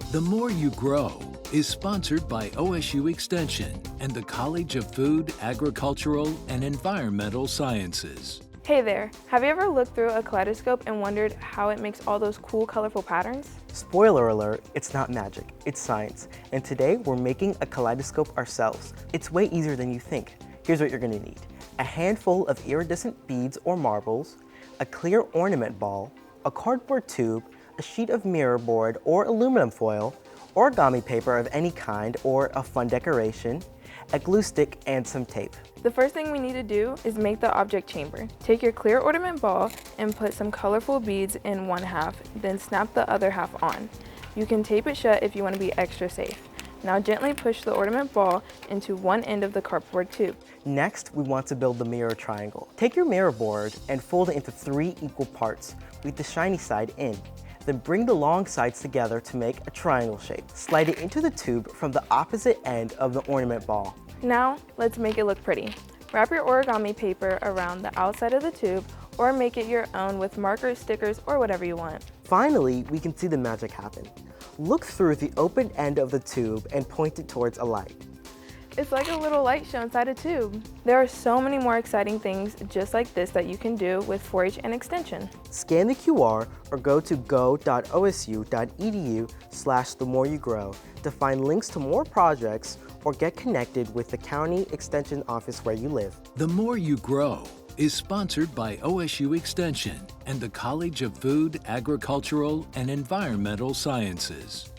The More You Grow is sponsored by OSU Extension and the College of Food, Agricultural, and Environmental Sciences. Hey there, have you ever looked through a kaleidoscope and wondered how it makes all those cool, colorful patterns? Spoiler alert, it's not magic, it's science. And today we're making a kaleidoscope ourselves. It's way easier than you think. Here's what you're gonna need. A handful of iridescent beads or marbles, a clear ornament ball, a cardboard tube, a sheet of mirror board or aluminum foil, origami paper of any kind or a fun decoration, a glue stick, and some tape. The first thing we need to do is make the object chamber. Take your clear ornament ball and put some colorful beads in one half, then snap the other half on. You can tape it shut if you want to be extra safe. Now gently push the ornament ball into one end of the cardboard tube. Next, we want to build the mirror triangle. Take your mirror board and fold it into 3 equal parts with the shiny side in. Then bring the long sides together to make a triangle shape. Slide it into the tube from the opposite end of the ornament ball. Now, let's make it look pretty. Wrap your origami paper around the outside of the tube or make it your own with markers, stickers, or whatever you want. Finally, we can see the magic happen. Look through the open end of the tube and point it towards a light. It's like a little light show inside a tube. There are so many more exciting things just like this that you can do with 4-H and Extension. Scan the QR or go to go.osu.edu/themoreyougrow to find links to more projects or get connected with the County Extension Office where you live. The More You Grow is sponsored by OSU Extension and the College of Food, Agricultural, and Environmental Sciences.